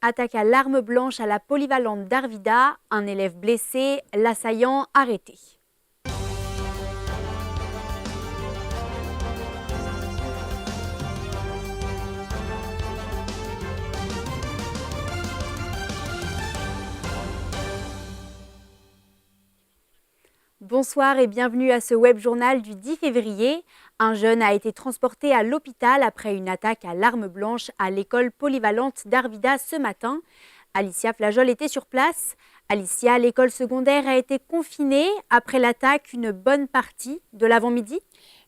attaque à l'arme blanche à la polyvalente d'Arvida. Un élève blessé, l'assaillant arrêté. Bonsoir et bienvenue à ce web journal du 10 février. Un jeune a été transporté à l'hôpital après une attaque à l'arme blanche à l'école polyvalente d'Arvida ce matin. Alicia Flajol était sur place. Alicia, l'école secondaire a été confinée après l'attaque une bonne partie de l'avant-midi.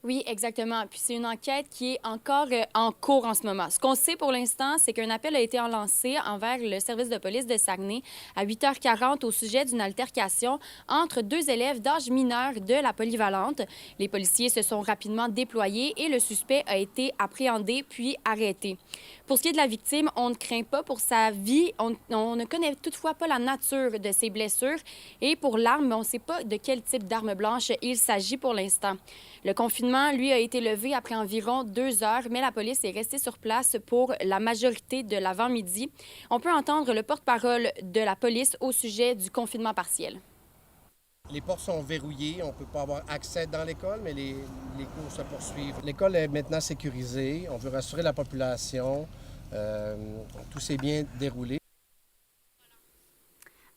Oui, exactement. Puis c'est une enquête qui est encore en cours en ce moment. Ce qu'on sait pour l'instant, c'est qu'un appel a été lancé envers le service de police de Saguenay à 8h40 au sujet d'une altercation entre deux élèves d'âge mineur de la polyvalente. Les policiers se sont rapidement déployés et le suspect a été appréhendé puis arrêté. Pour ce qui est de la victime, on ne craint pas pour sa vie. On ne connaît toutefois pas la nature de ses blessures. Et pour l'arme, on ne sait pas de quel type d'arme blanche il s'agit pour l'instant. Le confinement, lui, a été levé après environ 2 heures, mais la police est restée sur place pour la majorité de l'avant-midi. On peut entendre le porte-parole de la police au sujet du confinement partiel. Les portes sont verrouillées, on ne peut pas avoir accès dans l'école, mais les cours se poursuivent. L'école est maintenant sécurisée, on veut rassurer la population, tout s'est bien déroulé.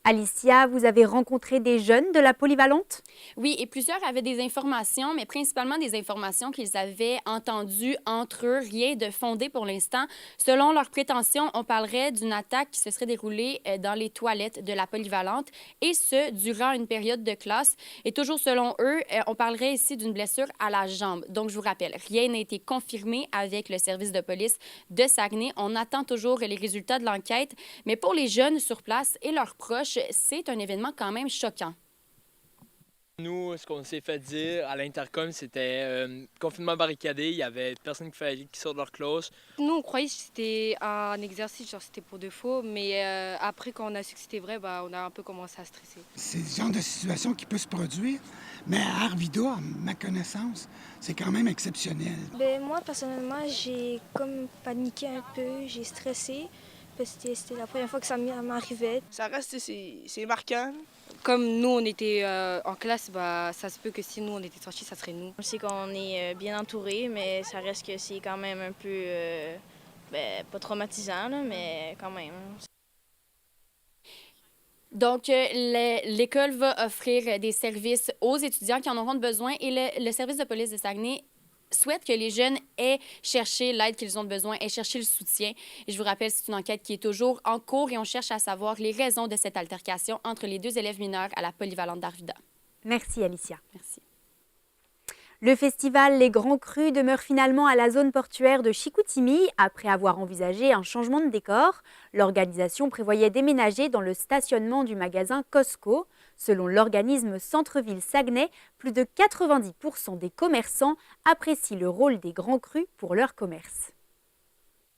Alicia, vous avez rencontré des jeunes de la polyvalente? Oui, et plusieurs avaient des informations, mais principalement des informations qu'ils avaient entendues entre eux, rien de fondé pour l'instant. Selon leurs prétentions, on parlerait d'une attaque qui se serait déroulée dans les toilettes de la polyvalente, et ce, durant une période de classe. Et toujours selon eux, on parlerait ici d'une blessure à la jambe. Donc, je vous rappelle, rien n'a été confirmé avec le service de police de Saguenay. On attend toujours les résultats de l'enquête, mais pour les jeunes sur place et leurs proches, c'est un événement quand même choquant. Nous, ce qu'on s'est fait dire à l'intercom, c'était confinement barricadé, il y avait personne qui sortent de leur classe. Nous, on croyait que c'était un exercice, genre c'était pour de faux, mais après, quand on a su que c'était vrai, on a un peu commencé à stresser. C'est le genre de situation qui peut se produire, mais à Arvida, à ma connaissance, c'est quand même exceptionnel. Moi, personnellement, j'ai comme paniqué un peu, j'ai stressé. C'était la première fois que ça m'arrivait. Ça reste, c'est marquant. Comme nous, on était en classe, ça se peut que si nous, on était sortis, ça serait nous. On sait qu'on est bien entouré, mais ça reste que c'est quand même un peu, pas traumatisant, là, mais quand même. Donc, l'école va offrir des services aux étudiants qui en auront besoin et le service de police de Saguenay souhaite que les jeunes aient cherché l'aide qu'ils ont besoin, aient cherché le soutien. Et je vous rappelle, c'est une enquête qui est toujours en cours et on cherche à savoir les raisons de cette altercation entre les deux élèves mineurs à la polyvalente d'Arvida. Merci Alicia. Merci. Le festival Les Grands Crus demeure finalement à la zone portuaire de Chicoutimi après avoir envisagé un changement de décor. L'organisation prévoyait déménager dans le stationnement du magasin Costco. Selon l'organisme Centre-Ville Saguenay, plus de 90% des commerçants apprécient le rôle des Grands Crus pour leur commerce.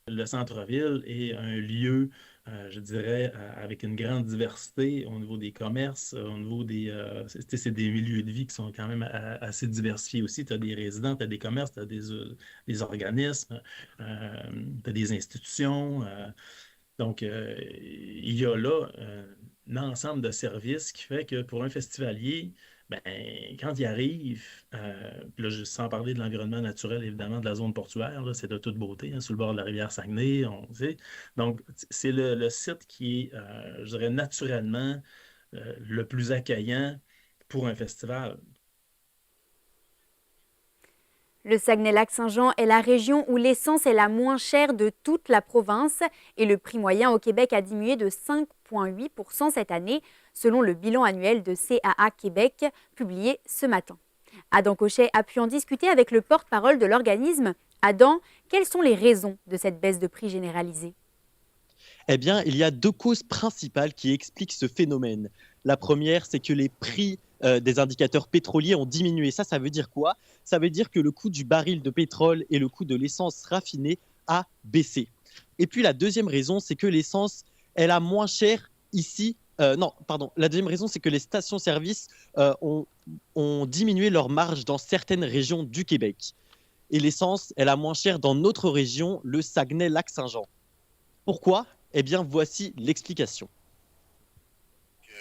Le centre-ville est un lieu, je dirais, avec une grande diversité au niveau des commerces, au niveau des... c'est des milieux de vie qui sont quand même assez diversifiés aussi. Tu as des résidents, tu as des commerces, tu as des organismes, tu as des institutions. Donc, il y a là un ensemble de services qui fait que pour un festivalier, ben, quand il arrive, puis là, sans parler de l'environnement naturel, évidemment, de la zone portuaire, là, c'est de toute beauté, hein, sur le bord de la rivière Saguenay, on sait. Donc, c'est le site qui est, je dirais, naturellement le plus accueillant pour un festival. Le Saguenay-Lac-Saint-Jean est la région où l'essence est la moins chère de toute la province et le prix moyen au Québec a diminué de 5,8% cette année, selon le bilan annuel de CAA Québec, publié ce matin. Adam Cochet a pu en discuter avec le porte-parole de l'organisme. Adam, quelles sont les raisons de cette baisse de prix généralisée ? Eh bien, il y a deux causes principales qui expliquent ce phénomène. La première, c'est que les prix des indicateurs pétroliers ont diminué. Ça veut dire quoi ? Ça veut dire que le coût du baril de pétrole et le coût de l'essence raffinée a baissé. Et puis la deuxième raison, c'est que l'essence est la moins chère ici. La deuxième raison, c'est que les stations-service ont diminué leur marge dans certaines régions du Québec. Et l'essence est la moins chère dans notre région, le Saguenay-Lac-Saint-Jean. Pourquoi ? Eh bien, voici l'explication.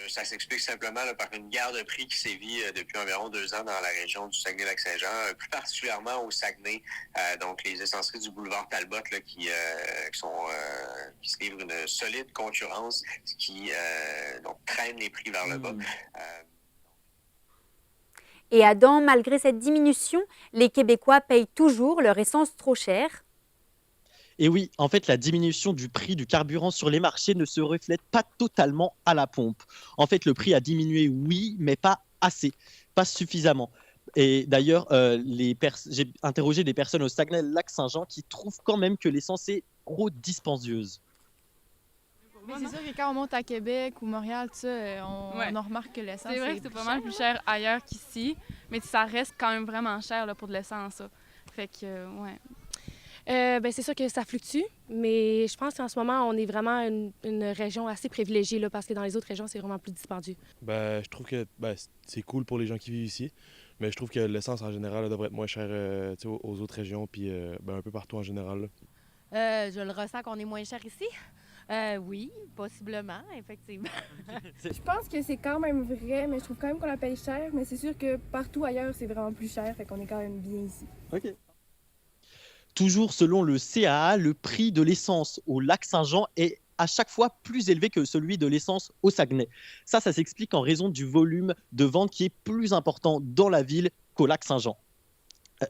Ça s'explique simplement là, par une guerre de prix qui sévit depuis environ 2 ans dans la région du Saguenay-Lac-Saint-Jean, plus particulièrement au Saguenay. Donc, les essenceries du boulevard Talbot là, qui se livrent une solide concurrence qui donc, traîne les prix vers le bas. Et Adam, malgré cette diminution, les Québécois payent toujours leur essence trop chère. Et oui, en fait, la diminution du prix du carburant sur les marchés ne se reflète pas totalement à la pompe. En fait, le prix a diminué, oui, mais pas assez, pas suffisamment. Et d'ailleurs, j'ai interrogé des personnes au Saguenay-Lac-Saint-Jean qui trouvent quand même que l'essence est trop dispendieuse. Mais c'est sûr que quand on monte à Québec ou Montréal, tout ça, on remarque que l'essence, C'est vrai que c'est pas mal plus cher ailleurs qu'ici, mais ça reste quand même vraiment cher là, pour de l'essence. Ça. Fait que, ouais. C'est sûr que ça fluctue, mais je pense qu'en ce moment, on est vraiment une région assez privilégiée là, parce que dans les autres régions, c'est vraiment plus dispendieux. Je trouve que c'est cool pour les gens qui vivent ici, mais je trouve que l'essence en général devrait être moins chère aux autres régions puis un peu partout en général. Je le ressens qu'on est moins cher ici. Oui, possiblement, effectivement. Je pense que c'est quand même vrai, mais je trouve quand même qu'on la paye cher, mais c'est sûr que partout ailleurs, c'est vraiment plus cher, fait qu'on est quand même bien ici. OK. Toujours selon le CAA, le prix de l'essence au Lac-Saint-Jean est à chaque fois plus élevé que celui de l'essence au Saguenay. Ça s'explique en raison du volume de vente qui est plus important dans la ville qu'au Lac-Saint-Jean.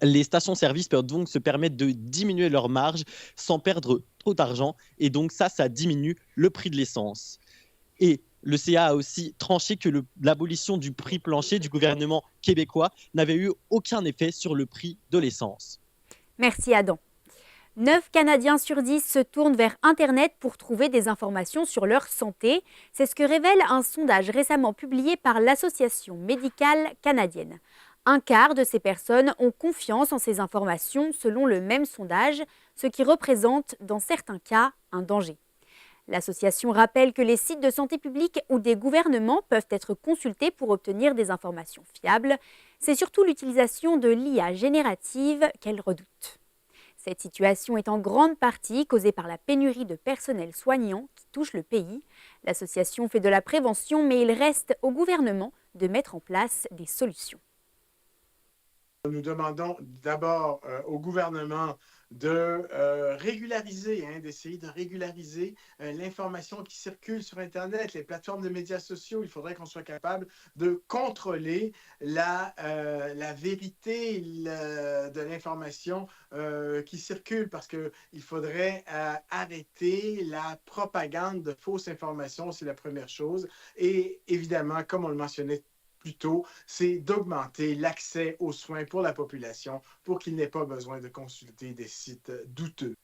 Les stations-service peuvent donc se permettre de diminuer leur marge sans perdre trop d'argent et donc ça diminue le prix de l'essence. Et le CA a aussi tranché que l'abolition du prix plancher du gouvernement québécois n'avait eu aucun effet sur le prix de l'essence. Merci Adam. 9 Canadiens sur 10 se tournent vers Internet pour trouver des informations sur leur santé. C'est ce que révèle un sondage récemment publié par l'Association médicale canadienne. Un quart de ces personnes ont confiance en ces informations selon le même sondage, ce qui représente dans certains cas un danger. L'association rappelle que les sites de santé publique ou des gouvernements peuvent être consultés pour obtenir des informations fiables. C'est surtout l'utilisation de l'IA générative qu'elle redoute. Cette situation est en grande partie causée par la pénurie de personnel soignant qui touche le pays. L'association fait de la prévention, mais il reste au gouvernement de mettre en place des solutions. Nous demandons d'abord au gouvernement de régulariser, d'essayer de régulariser l'information qui circule sur Internet, les plateformes de médias sociaux. Il faudrait qu'on soit capable de contrôler la vérité de l'information qui circule parce qu'il faudrait arrêter la propagande de fausses informations, c'est la première chose. Et évidemment, comme on le mentionnait plus tôt, c'est d'augmenter l'accès aux soins pour la population pour qu'il n'ait pas besoin de consulter des sites douteux.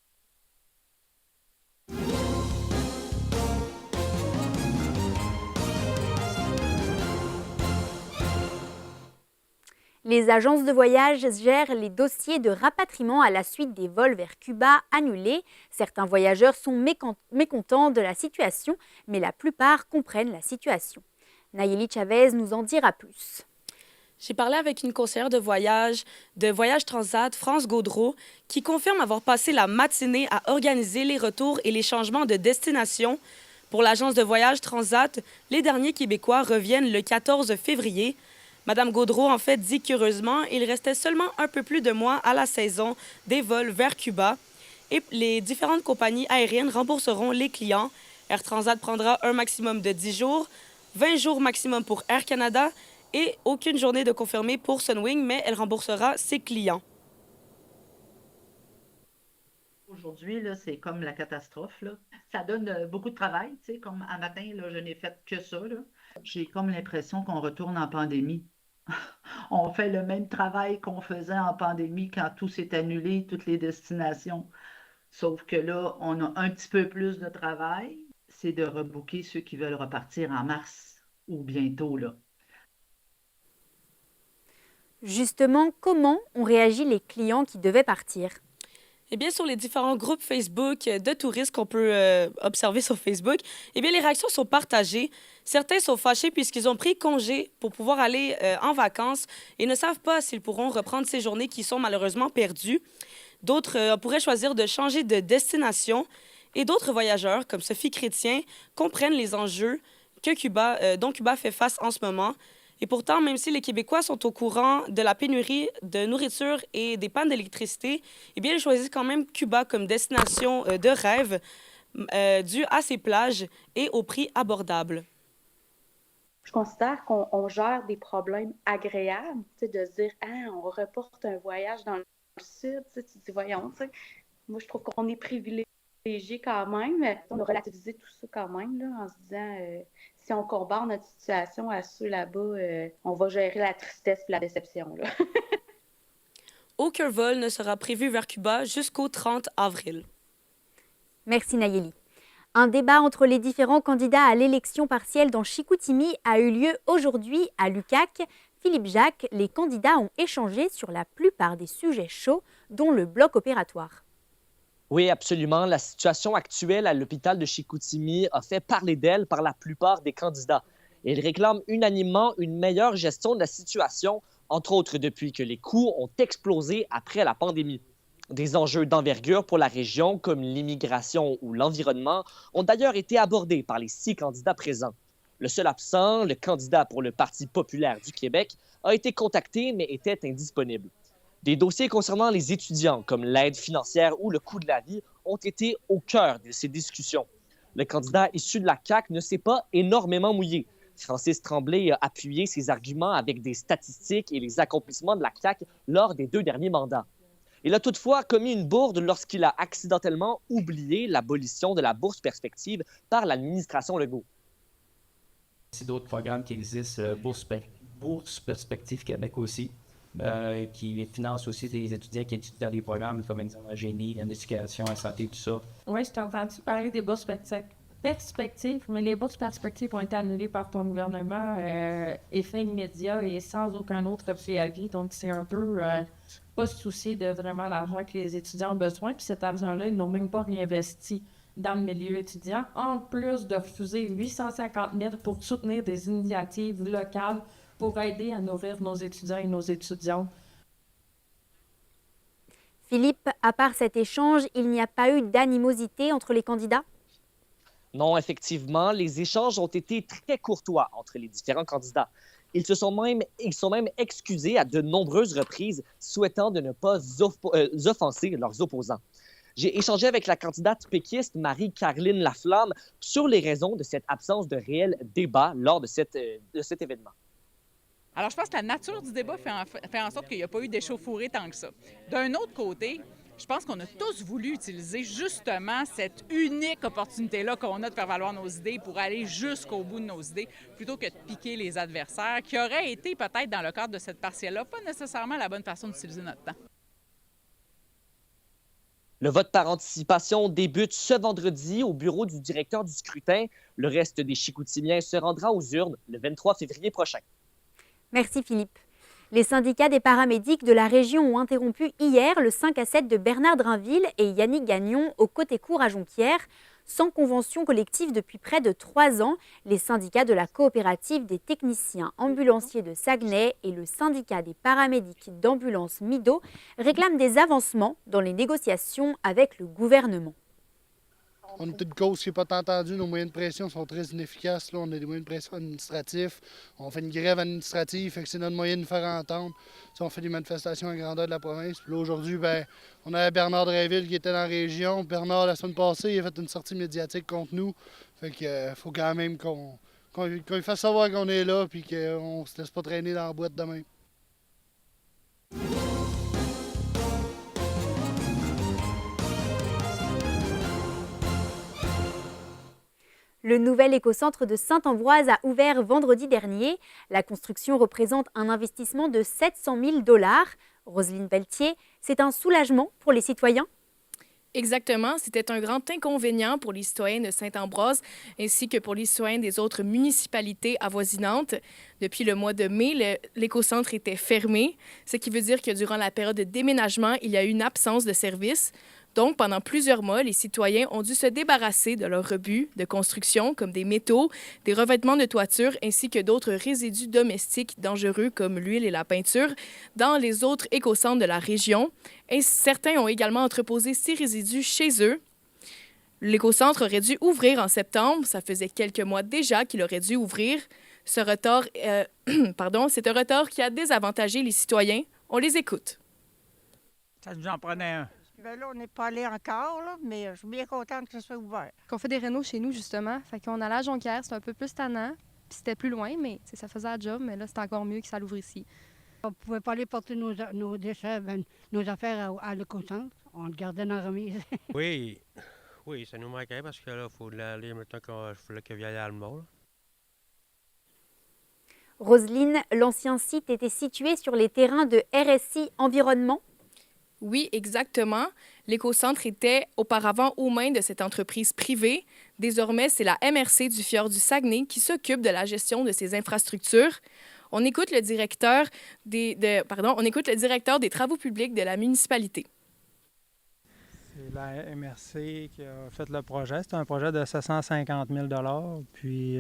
Les agences de voyage gèrent les dossiers de rapatriement à la suite des vols vers Cuba annulés. Certains voyageurs sont mécontents de la situation, mais la plupart comprennent la situation. Nayeli Chavez nous en dira plus. J'ai parlé avec une conseillère de Voyage Transat, France Gaudreau, qui confirme avoir passé la matinée à organiser les retours et les changements de destination. Pour l'agence de Voyage Transat, les derniers Québécois reviennent le 14 février. Madame Gaudreau, en fait, dit qu'heureusement, il restait seulement un peu plus de mois à la saison des vols vers Cuba et les différentes compagnies aériennes rembourseront les clients. Air Transat prendra un maximum de 10 jours, 20 jours maximum pour Air Canada et aucune journée de confirmée pour Sunwing, mais elle remboursera ses clients. Aujourd'hui, là, c'est comme la catastrophe. Là. Ça donne beaucoup de travail. Tu sais, comme un matin, là, je n'ai fait que ça. Là. J'ai comme l'impression qu'on retourne en pandémie. On fait le même travail qu'on faisait en pandémie quand tout s'est annulé, toutes les destinations. Sauf que là, on a un petit peu plus de travail. C'est de rebooker ceux qui veulent repartir en mars ou bientôt, là. Justement, comment ont réagi les clients qui devaient partir? Eh bien, sur les différents groupes Facebook de touristes qu'on peut observer sur Facebook, eh bien, les réactions sont partagées. Certains sont fâchés puisqu'ils ont pris congé pour pouvoir aller en vacances et ne savent pas s'ils pourront reprendre ces journées qui sont malheureusement perdues. D'autres pourraient choisir de changer de destination. Et d'autres voyageurs, comme Sophie Chrétien, comprennent les enjeux dont Cuba fait face en ce moment. Et pourtant, même si les Québécois sont au courant de la pénurie de nourriture et des pannes d'électricité, eh bien, ils choisissent quand même Cuba comme destination de rêve due à ses plages et au prix abordable. Je considère qu'on gère des problèmes agréables, de se dire « on reporte un voyage dans le sud », tu dis « voyons ». Moi, je trouve qu'on est privilégié quand même. On a relativisé tout ça quand même, là, en se disant si on compare notre situation à ceux là-bas, on va gérer la tristesse et la déception. Là. Aucun vol ne sera prévu vers Cuba jusqu'au 30 avril. Merci Nayeli. Un débat entre les différents candidats à l'élection partielle dans Chicoutimi a eu lieu aujourd'hui à l'UQAC. Philippe Jacques, les candidats ont échangé sur la plupart des sujets chauds, dont le bloc opératoire. Oui, absolument. La situation actuelle à l'hôpital de Chicoutimi a fait parler d'elle par la plupart des candidats. Ils réclament unanimement une meilleure gestion de la situation, entre autres depuis que les coûts ont explosé après la pandémie. Des enjeux d'envergure pour la région, comme l'immigration ou l'environnement, ont d'ailleurs été abordés par les 6 candidats présents. Le seul absent, le candidat pour le Parti populaire du Québec, a été contacté mais était indisponible. Des dossiers concernant les étudiants, comme l'aide financière ou le coût de la vie, ont été au cœur de ces discussions. Le candidat issu de la CAQ ne s'est pas énormément mouillé. Francis Tremblay a appuyé ses arguments avec des statistiques et les accomplissements de la CAQ lors des 2 derniers mandats. Il a toutefois commis une bourde lorsqu'il a accidentellement oublié l'abolition de la bourse perspective par l'administration Legault. Il y a d'autres programmes qui existent, Bourse Perspective Québec aussi, qui finance aussi des étudiants qui étudient dans des programmes comme en génie, en éducation, en santé, tout ça. Oui, je t'ai entendu parler des bourses perspectives, mais les bourses perspectives ont été annulées par ton gouvernement, effet immédiat et sans aucun autre préavis. Donc, c'est un peu pas se soucier de vraiment l'argent que les étudiants ont besoin. Puis cet argent-là, ils n'ont même pas réinvesti dans le milieu étudiant, en plus de refuser 850 000 pour soutenir des initiatives locales pour aider à nourrir nos étudiants et nos étudiantes. Philippe, à part cet échange, il n'y a pas eu d'animosité entre les candidats? Non, effectivement, les échanges ont été très courtois entre les différents candidats. Ils sont même excusés à de nombreuses reprises, souhaitant de ne pas offenser leurs opposants. J'ai échangé avec la candidate péquiste Marie-Caroline Laflamme sur les raisons de cette absence de réel débat lors de cet événement. Alors, je pense que la nature du débat fait en sorte qu'il n'y a pas eu d'échauffourée tant que ça. D'un autre côté, je pense qu'on a tous voulu utiliser justement cette unique opportunité-là qu'on a de faire valoir nos idées pour aller jusqu'au bout de nos idées, plutôt que de piquer les adversaires, qui aurait été peut-être dans le cadre de cette partielle-là pas nécessairement la bonne façon d'utiliser notre temps. Le vote par anticipation débute ce vendredi au bureau du directeur du scrutin. Le reste des Chicoutimiens se rendra aux urnes le 23 février prochain. Merci Philippe. Les syndicats des paramédics de la région ont interrompu hier le 5 à 7 de Bernard Drinville et Yannick Gagnon au Côté-Court à Jonquière. Sans convention collective depuis près de 3 ans, les syndicats de la coopérative des techniciens ambulanciers de Saguenay et le syndicat des paramédics d'ambulance Mido réclament des avancements dans les négociations avec le gouvernement. On est une cause qui n'est pas tant entendue. Nos moyens de pression sont très inefficaces. Là. On a des moyens de pression administratifs. On fait une grève administrative, fait que c'est notre moyen de nous faire entendre. T'sais, on fait des manifestations à grandeur de la province. Puis là, aujourd'hui, on avait Bernard Drinville qui était dans la région. Bernard, la semaine passée, il a fait une sortie médiatique contre nous. Fait que faut quand même qu'on lui fasse savoir qu'on est là et qu'on ne se laisse pas traîner dans la boîte demain. Le nouvel écocentre de Saint-Ambroise a ouvert vendredi dernier. La construction représente un investissement de 700 000 $. Roselyne Pelletier, c'est un soulagement pour les citoyens? Exactement, c'était un grand inconvénient pour les citoyens de Saint-Ambroise ainsi que pour les citoyens des autres municipalités avoisinantes. Depuis le mois de mai, l'écocentre était fermé, ce qui veut dire que durant la période de déménagement, il y a eu une absence de service. Donc, pendant plusieurs mois, les citoyens ont dû se débarrasser de leurs rebuts de construction, comme des métaux, des revêtements de toiture, ainsi que d'autres résidus domestiques dangereux, comme l'huile et la peinture, dans les autres écocentres de la région. Et certains ont également entreposé ces résidus chez eux. L'écocentre aurait dû ouvrir en septembre. Ça faisait quelques mois déjà qu'il aurait dû ouvrir. Ce retard, c'est un retard qui a désavantagé les citoyens. On les écoute. Ça nous en prenait un. Bien là, on n'est pas allé encore, là, mais je suis bien contente que ça soit ouvert. On fait des rénaux chez nous, justement. Fait qu'on allait à Jonquière, c'était un peu plus tannant. Puis c'était plus loin, mais ça faisait la job. Mais là, c'est encore mieux que ça l'ouvre ici. On ne pouvait pas aller porter nos déchets, nos affaires à l'écocentre. On le gardait dans la remise. Oui, ça nous manquait parce que là, il faut aller maintenant qu'il fallait qu'il vienne à Alma. Roselyne, l'ancien site était situé sur les terrains de RSI Environnement? Oui, exactement. L'écocentre était auparavant aux mains de cette entreprise privée. Désormais, c'est la MRC du Fjord du Saguenay qui s'occupe de la gestion de ces infrastructures. On écoute le directeur des travaux publics de la municipalité. C'est la MRC qui a fait le projet. C'est un projet de 750 000 $. Puis,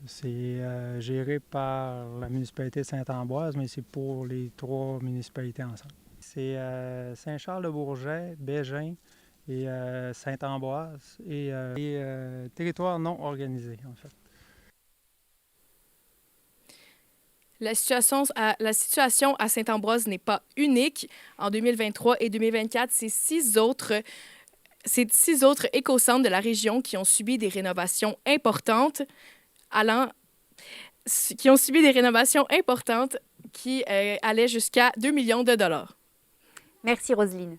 c'est géré par la municipalité de Saint-Ambroise, mais c'est pour les 3 municipalités ensemble. C'est Saint-Charles-de-Bourget, Bégin et Saint-Ambroise et territoires non organisés, en fait. La situation à Saint-Ambroise n'est pas unique. En 2023 et 2024, c'est 6 autres écocentres de la région qui ont subi des rénovations importantes qui allaient jusqu'à 2 millions de $. Merci Roselyne.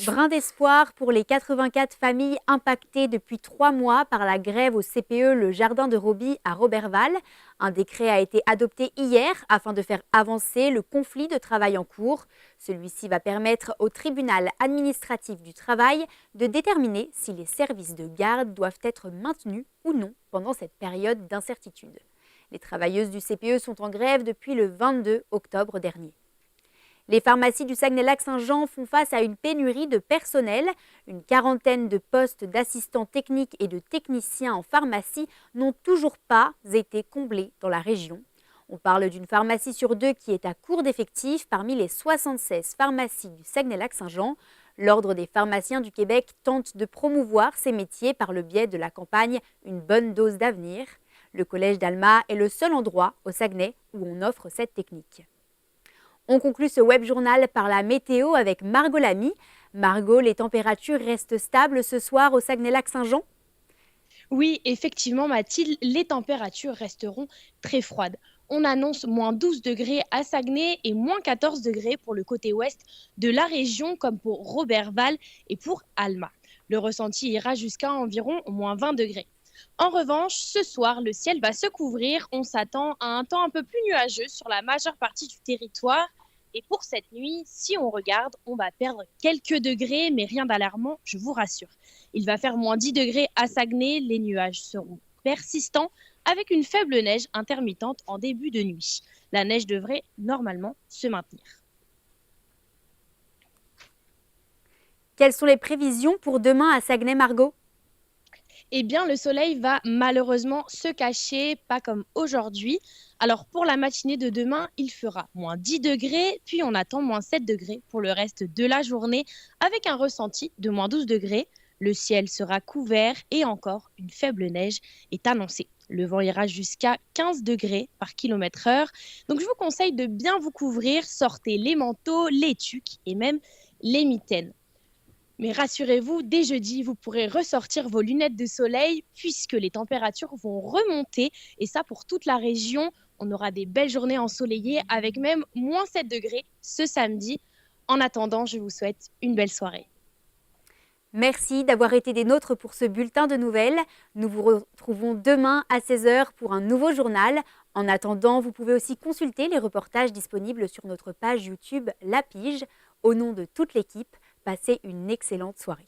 Brin d'espoir pour les 84 familles impactées depuis 3 mois par la grève au CPE Le Jardin de Roby à Roberval. Un décret a été adopté hier afin de faire avancer le conflit de travail en cours. Celui-ci va permettre au tribunal administratif du travail de déterminer si les services de garde doivent être maintenus ou non pendant cette période d'incertitude. Les travailleuses du CPE sont en grève depuis le 22 octobre dernier. Les pharmacies du Saguenay-Lac-Saint-Jean font face à une pénurie de personnel. Une quarantaine de postes d'assistants techniques et de techniciens en pharmacie n'ont toujours pas été comblés dans la région. On parle d'une pharmacie sur 2 qui est à court d'effectifs parmi les 76 pharmacies du Saguenay-Lac-Saint-Jean. L'Ordre des pharmaciens du Québec tente de promouvoir ces métiers par le biais de la campagne « Une bonne dose d'avenir ». Le collège d'Alma est le seul endroit au Saguenay où on offre cette technique. On conclut ce web journal par la météo avec Margot Lamy. Margot, les températures restent stables ce soir au Saguenay-Lac-Saint-Jean? Oui, effectivement, Mathilde, les températures resteront très froides. On annonce moins 12 degrés à Saguenay et moins 14 degrés pour le côté ouest de la région, comme pour Roberval et pour Alma. Le ressenti ira jusqu'à environ moins 20 degrés. En revanche, ce soir, le ciel va se couvrir. On s'attend à un temps un peu plus nuageux sur la majeure partie du territoire. Et pour cette nuit, si on regarde, on va perdre quelques degrés, mais rien d'alarmant, je vous rassure. Il va faire moins 10 degrés à Saguenay. Les nuages seront persistants avec une faible neige intermittente en début de nuit. La neige devrait normalement se maintenir. Quelles sont les prévisions pour demain à Saguenay, Margot? Eh bien, le soleil va malheureusement se cacher, pas comme aujourd'hui. Alors, pour la matinée de demain, il fera moins 10 degrés, puis on attend moins 7 degrés pour le reste de la journée, avec un ressenti de moins 12 degrés. Le ciel sera couvert et encore une faible neige est annoncée. Le vent ira jusqu'à 15 degrés par km/h. Donc, je vous conseille de bien vous couvrir. Sortez les manteaux, les tuques et même les mitaines. Mais rassurez-vous, dès jeudi, vous pourrez ressortir vos lunettes de soleil puisque les températures vont remonter. Et ça, pour toute la région, on aura des belles journées ensoleillées avec même moins 7 degrés ce samedi. En attendant, je vous souhaite une belle soirée. Merci d'avoir été des nôtres pour ce bulletin de nouvelles. Nous vous retrouvons demain à 16h pour un nouveau journal. En attendant, vous pouvez aussi consulter les reportages disponibles sur notre page YouTube La Pige. Au nom de toute l'équipe, passez une excellente soirée.